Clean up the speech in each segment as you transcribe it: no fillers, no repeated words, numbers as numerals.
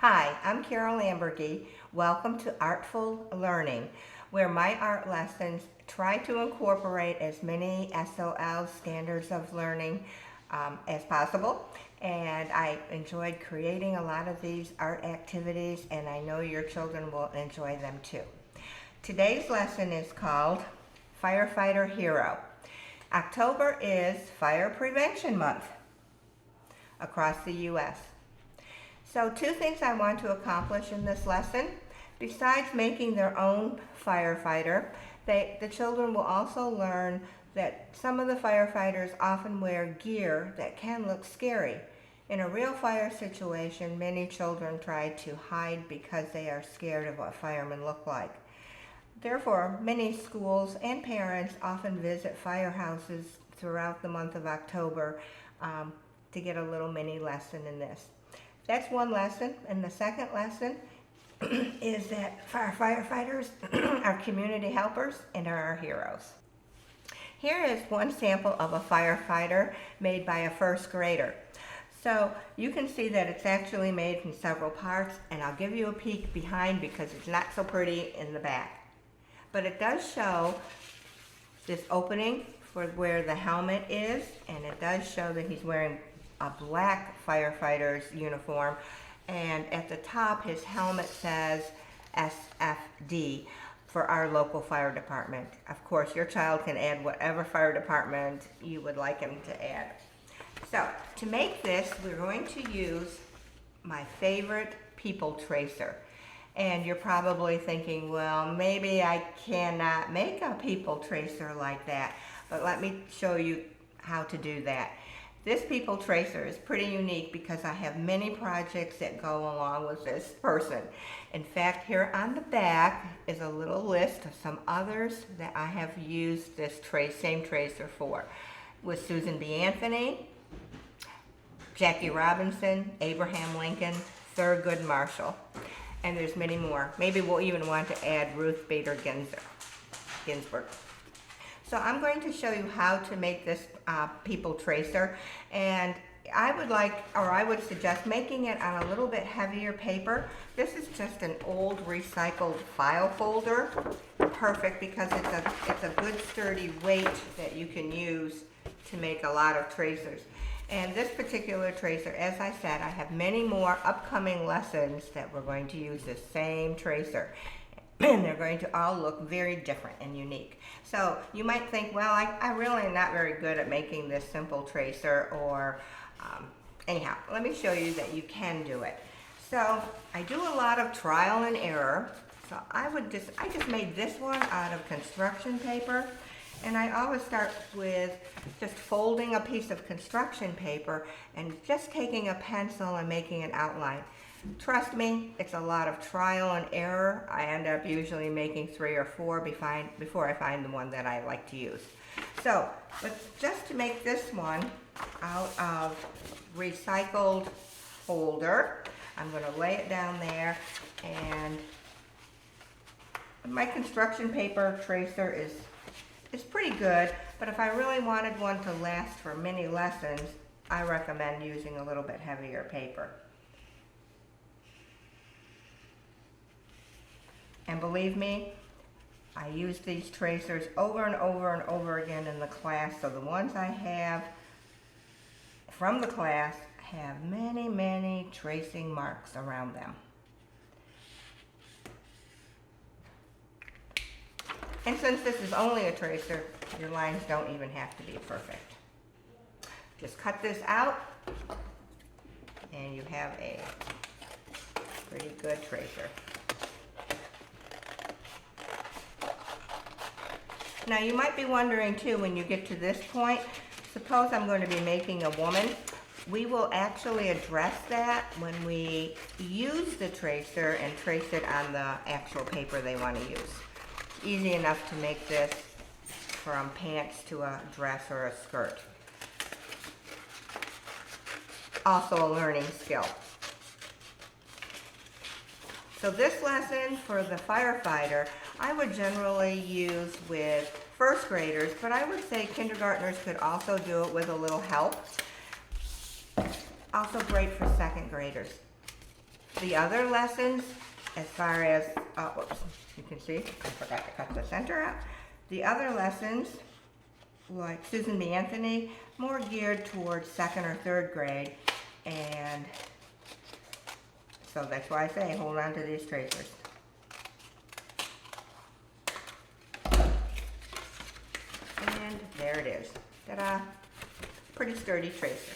Hi, I'm Carol Lambergy. Welcome to Artful Learning, where my art lessons try to incorporate as many SOL standards of learning as possible. And I enjoyed creating a lot of these art activities, and I know your children will enjoy them too. Today's lesson is called Firefighter Hero. October is Fire Prevention Month across the U.S. So two things I want to accomplish in this lesson. Besides making their own firefighter, the children will also learn that some of the firefighters often wear gear that can look scary. In a real fire situation, many children try to hide because they are scared of what firemen look like. Therefore, many schools and parents often visit firehouses throughout the month of October to get a little mini lesson in this. That's one lesson, and the second lesson is that firefighters are community helpers and are our heroes. Here is one sample of a firefighter made by a first grader. So you can see that it's actually made from several parts, and I'll give you a peek behind because it's not so pretty in the back. But it does show this opening for where the helmet is, and it does show that he's wearing a black firefighter's uniform, and at the top his helmet says SFD for our local fire department. Of course, your child can add whatever fire department you would like him to add. So to make this, we're going to use my favorite people tracer. And you're probably thinking, well, maybe I cannot make a people tracer like that, but let me show you how to do that. This people tracer is pretty unique because I have many projects that go along with this person. In fact, here on the back is a little list of some others that I have used this same tracer for. With Susan B. Anthony, Jackie Robinson, Abraham Lincoln, Thurgood Marshall, and there's many more. Maybe we'll even want to add Ruth Bader Ginsburg. So I'm going to show you how to make this people tracer, and I would suggest making it on a little bit heavier paper. This is just an old recycled file folder. Perfect because it's a good sturdy weight that you can use to make a lot of tracers. And this particular tracer, as I said, I have many more upcoming lessons that we're going to use the same tracer. And they're going to all look very different and unique. So you might think, well, I really am not very good at making this simple tracer, or anyhow, let me show you that you can do it. So I do a lot of trial and error. So I just made this one out of construction paper. And I always start with just folding a piece of construction paper and just taking a pencil and making an outline. Trust me, it's a lot of trial and error. I end up usually making 3 or 4 before I find the one that I like to use. So, just to make this one out of recycled folder, I'm going to lay it down there, and my construction paper tracer is pretty good, but if I really wanted one to last for many lessons, I recommend using a little bit heavier paper. And believe me, I use these tracers over and over and over again in the class, so the ones I have from the class have many, many tracing marks around them. And since this is only a tracer, your lines don't even have to be perfect. Just cut this out, and you have a pretty good tracer. Now you might be wondering too, when you get to this point, suppose I'm going to be making a woman. We will actually address that when we use the tracer and trace it on the actual paper they want to use. It's easy enough to make this from pants to a dress or a skirt. Also a learning skill. So this lesson for the firefighter, I would generally use with first graders, but I would say kindergartners could also do it with a little help. Also great for second graders. The other lessons, as far as, whoops, you can see, I forgot to cut the center out. The other lessons, like Susan B. Anthony, more geared towards 2nd or 3rd grade, and so that's why I say hold on to these tracers. And there it is. Ta-da! Pretty sturdy tracer.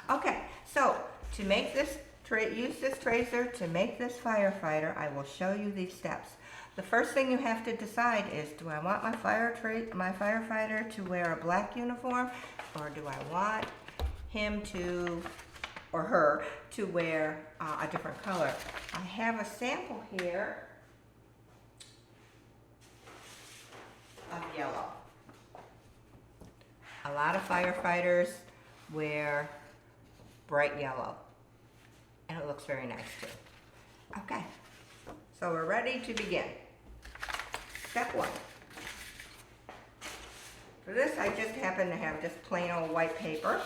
Okay, so to make this use this tracer to make this firefighter, I will show you these steps. The first thing you have to decide is, do I want my firefighter to wear a black uniform, or do I want him to, or her, to wear a different color? I have a sample here of yellow. A lot of firefighters wear bright yellow, and it looks very nice too. Okay, so we're ready to begin. Step 1. For this, I just happen to have just plain old white paper,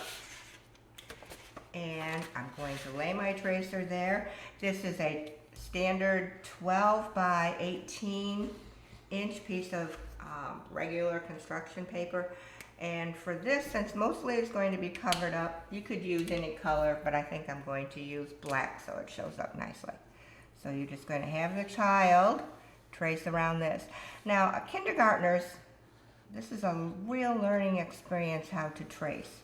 and I'm going to lay my tracer there. This is a standard 12 by 18 inch piece of regular construction paper. And for this, since mostly it's going to be covered up, you could use any color, but I think I'm going to use black so it shows up nicely. So you're just going to have the child trace around this. Now, kindergartners, this is a real learning experience how to trace.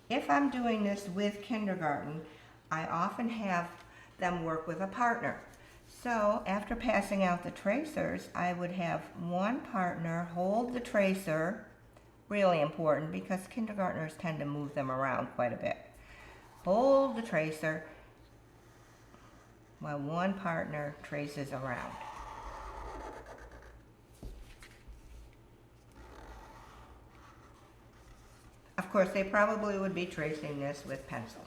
If I'm doing this with kindergarten, I often have them work with a partner. So after passing out the tracers, I would have one partner hold the tracer. Really important because kindergartners tend to move them around quite a bit. Hold the tracer while one partner traces around. Of course, they probably would be tracing this with pencil.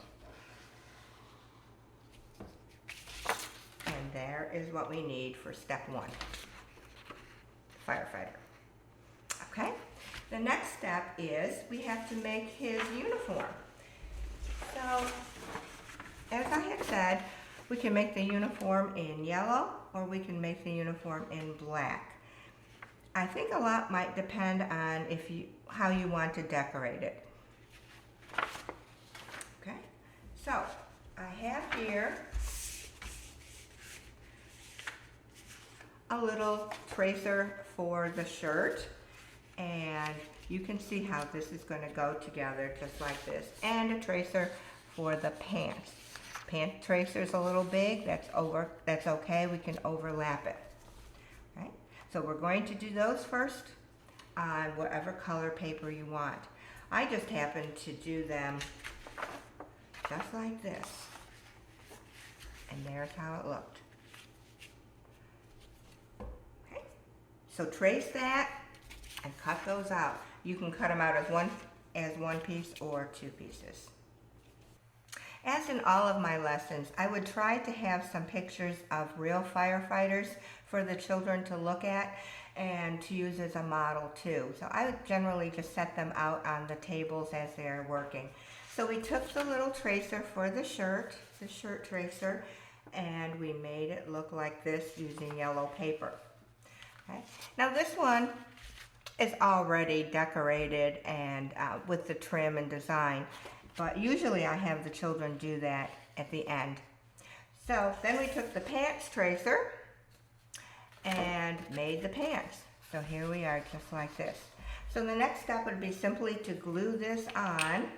And there is what we need for step 1, firefighter. Okay? The next step is we have to make his uniform. So, as I had said, we can make the uniform in yellow or we can make the uniform in black. I think a lot might depend on how you want to decorate it. Okay, so I have here a little tracer for the shirt. And you can see how this is going to go together just like this. And a tracer for the pants. Pant tracer is a little big. That's okay. We can overlap it. Right? So we're going to do those first on whatever color paper you want. I just happen to do them just like this. And there's how it looked. Okay? So trace that and cut those out. You can cut them out as one piece or 2 pieces. As in all of my lessons, I would try to have some pictures of real firefighters for the children to look at and to use as a model too. So I would generally just set them out on the tables as they're working. So we took the little tracer for the shirt tracer, and we made it look like this using yellow paper. Okay. Now this one is already decorated and with the trim and design, but usually I have the children do that at the end. So then we took the pants tracer and made the pants. So here we are just like this. So the next step would be simply to glue this on,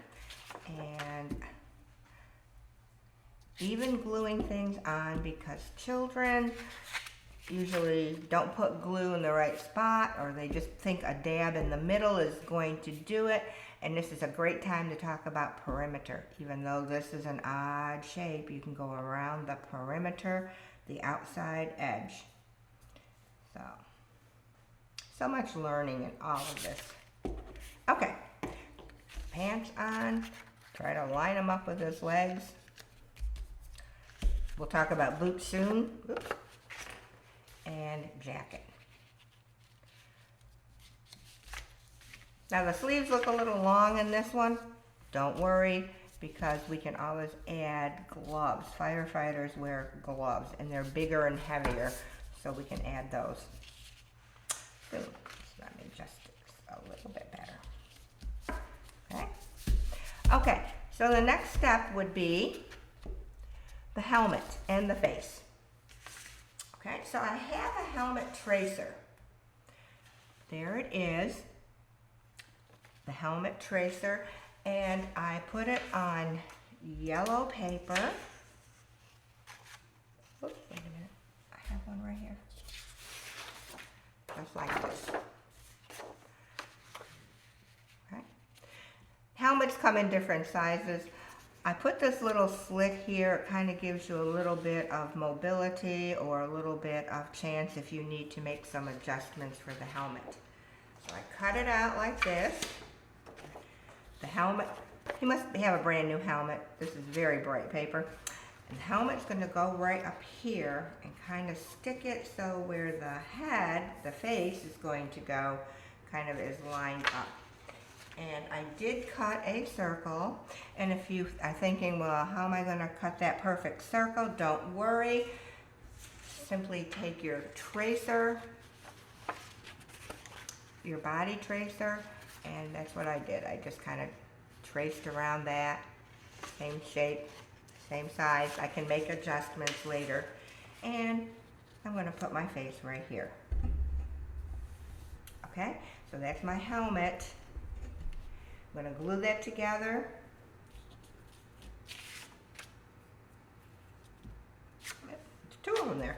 and even gluing things on because children usually don't put glue in the right spot, or they just think a dab in the middle is going to do it. And this is a great time to talk about perimeter. Even though this is an odd shape, you can go around the perimeter, the outside edge. So much learning in all of this. Okay, pants on, try to line them up with his legs. We'll talk about boots soon. Oops. And jacket. Now the sleeves look a little long in this one. Don't worry, because we can always add gloves. Firefighters wear gloves and they're bigger and heavier, so we can add those. So let me adjust it a little bit better. Okay. Okay, so the next step would be the helmet and the face. Okay, so I have a helmet tracer. There it is, the helmet tracer, and I put it on yellow paper. Oops, wait a minute, I have one right here. Just like this. Okay. Helmets come in different sizes. I put this little slit here. It kind of gives you a little bit of mobility or a little bit of chance if you need to make some adjustments for the helmet. So I cut it out like this. The helmet, you must have a brand new helmet. This is very bright paper. And the helmet's going to go right up here and kind of stick it so where the head, the face, is going to go kind of is lined up. And I did cut a circle, and if you are thinking, well, how am I going to cut that perfect circle? Don't worry. Simply take your tracer, your body tracer, and that's what I did. I just kind of traced around that, same shape, same size. I can make adjustments later. And I'm going to put my face right here. Okay, so that's my helmet. I'm going to glue that together. There's two of them there.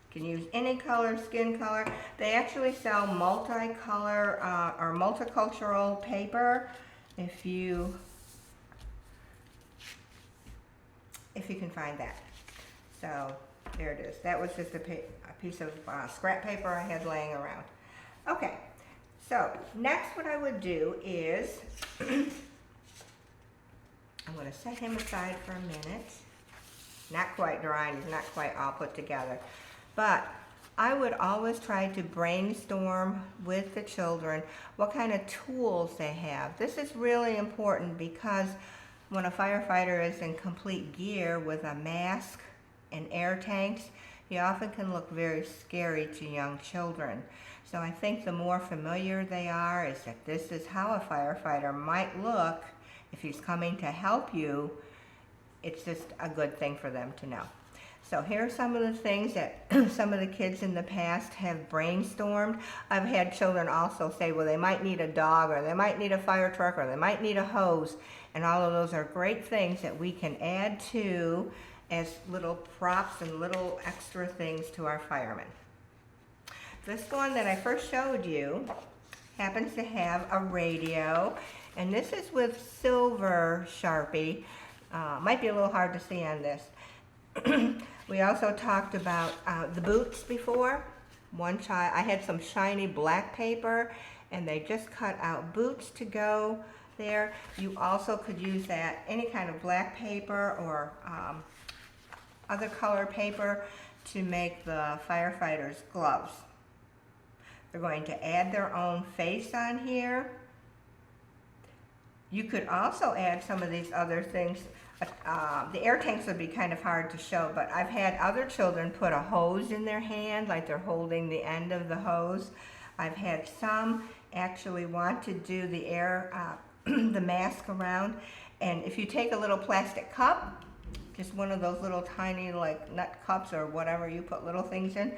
You can use any color, skin color. They actually sell multicolor or multicultural paper if you can find that. So there it is. That was just a piece of scrap paper I had laying around. Okay, so next what I would do is I'm going to set him aside for a minute. Not quite drying, he's not quite all put together. But I would always try to brainstorm with the children what kind of tools they have. This is really important because when a firefighter is in complete gear with a mask and air tanks, he often can look very scary to young children. So I think the more familiar they are is that this is how a firefighter might look if he's coming to help you. It's just a good thing for them to know. So here are some of the things that some of the kids in the past have brainstormed. I've had children also say, well, they might need a dog, or they might need a fire truck, or they might need a hose. And all of those are great things that we can add to as little props and little extra things to our firemen. This one that I first showed you happens to have a radio, and this is with silver Sharpie. Might be a little hard to see on this. We also talked about the boots before. One child, I had some shiny black paper, and they just cut out boots to go there. You also could use that, any kind of black paper or other color paper to make the firefighters' gloves. They're going to add their own face on here. You could also add some of these other things. The air tanks would be kind of hard to show, but I've had other children put a hose in their hand, like they're holding the end of the hose. I've had some actually want to do the air, the mask around. And if you take a little plastic cup, just one of those little tiny like nut cups or whatever you put little things in,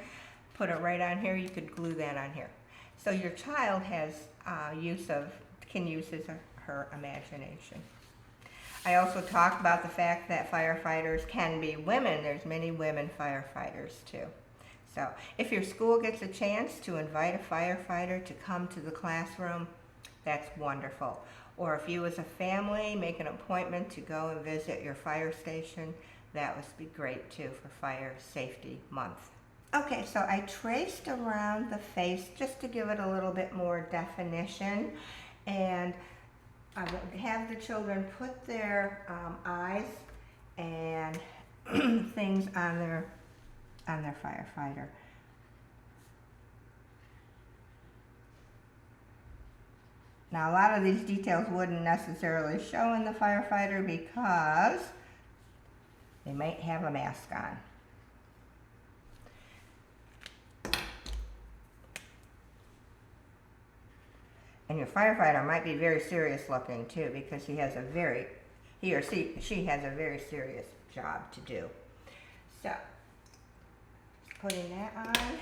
put it right on here, you could glue that on here. So your child has can use his or her imagination. I also talked about the fact that firefighters can be women. There's many women firefighters too. So if your school gets a chance to invite a firefighter to come to the classroom, that's wonderful. Or if you as a family make an appointment to go and visit your fire station, that would be great too for Fire Safety Month. Okay, so I traced around the face just to give it a little bit more definition, and I would have the children put their eyes and things on their firefighter. Now a lot of these details wouldn't necessarily show in the firefighter because they might have a mask on. And your firefighter might be very serious looking too, because he or she has a very serious job to do. So, putting that on,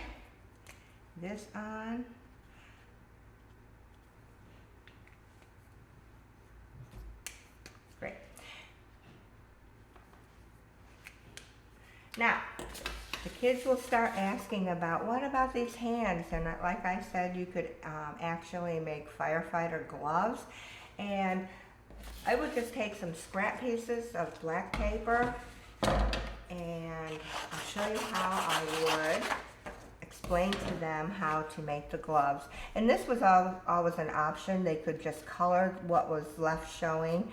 this on. Great. Now, the kids will start asking about, what about these hands? And like I said, you could actually make firefighter gloves. And I would just take some scrap pieces of black paper, and I'll show you how I would explain to them how to make the gloves. And this was always an option. They could just color what was left showing.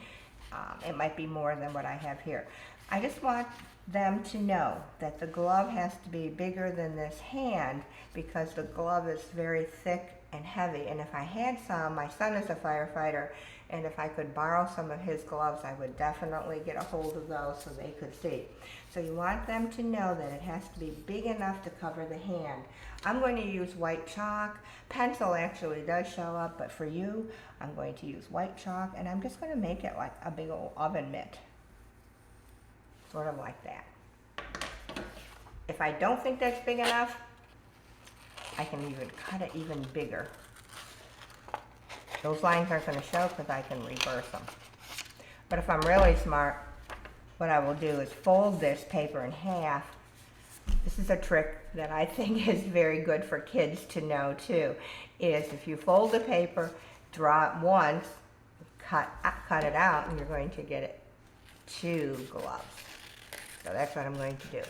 It might be more than what I have here. I just want them to know that the glove has to be bigger than this hand, because the glove is very thick and heavy. And if I had some, my son is a firefighter, and if I could borrow some of his gloves, I would definitely get a hold of those so they could see. So you want them to know that it has to be big enough to cover the hand. I'm going to use white chalk. Pencil actually does show up, but for you, I'm going to use white chalk, and I'm just going to make it like a big old oven mitt. Sort of like that. If I don't think that's big enough, I can even cut it even bigger. Those lines aren't going to show because I can reverse them. But if I'm really smart, what I will do is fold this paper in half. This is a trick that I think is very good for kids to know too, is if you fold the paper, draw it once, cut it out, and you're going to get it 2 gloves. So that's what I'm going to do.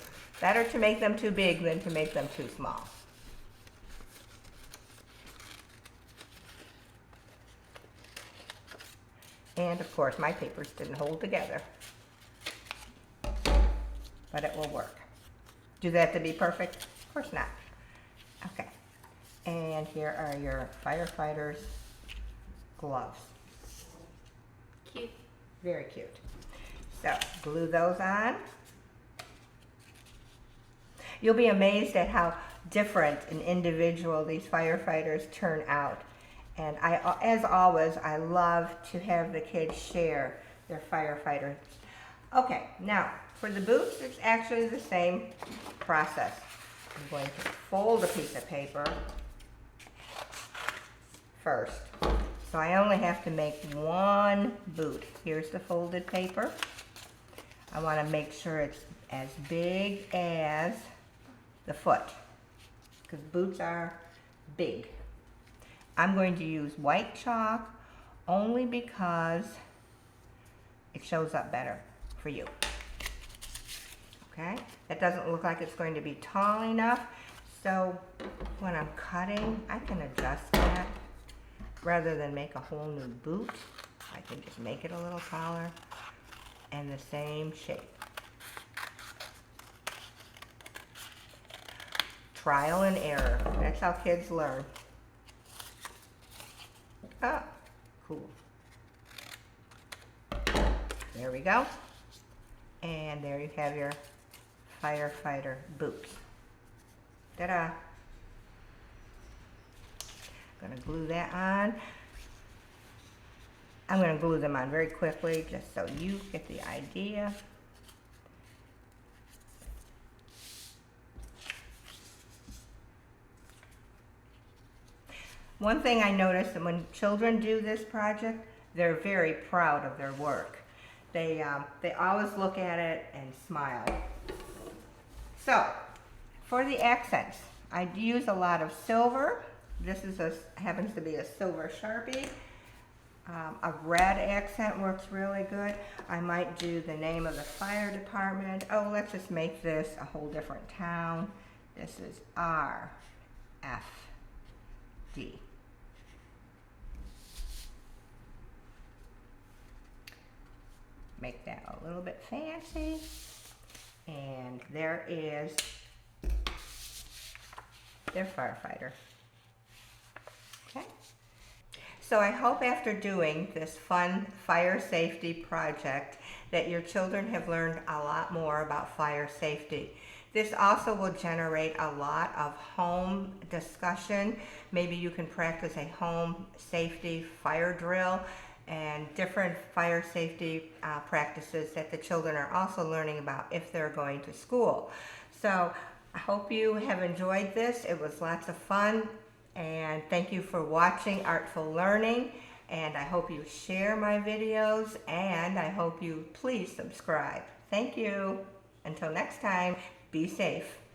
Better to make them too big than to make them too small. And of course, my papers didn't hold together. But it will work. Do that to be perfect? Of course not. Okay. And here are your firefighters' gloves. Cute. Very cute. So, glue those on. You'll be amazed at how different and individual these firefighters turn out. And as always, I love to have the kids share their firefighters. Okay, now for the boots, it's actually the same process. I'm going to fold a piece of paper first. So I only have to make 1 boot. Here's the folded paper. I want to make sure it's as big as the foot, because boots are big. I'm going to use white chalk only because it shows up better for you. Okay, that doesn't look like it's going to be tall enough, so when I'm cutting, I can adjust that. Rather than make a whole new boot, I can just make it a little taller and the same shape. Trial and error. That's how kids learn. Ah, cool. There we go. And there you have your firefighter boots. Ta-da! Gonna glue that on. I'm gonna glue them on very quickly just so you get the idea. One thing I noticed that when children do this project, they're very proud of their work. They always look at it and smile. So, for the accents, I use a lot of silver. This is happens to be a silver Sharpie. A red accent works really good. I might do the name of the fire department. Oh, let's just make this a whole different town. This is RFD. Make that a little bit fancy. And there is their firefighter. Okay. So I hope after doing this fun fire safety project that your children have learned a lot more about fire safety. This also will generate a lot of home discussion. Maybe you can practice a home safety fire drill and different fire safety practices that the children are also learning about if they're going to school. So I hope you have enjoyed this. It was lots of fun. And thank you for watching Artful Learning. And I hope you share my videos, and I hope you please subscribe. Thank you. Until next time, be safe.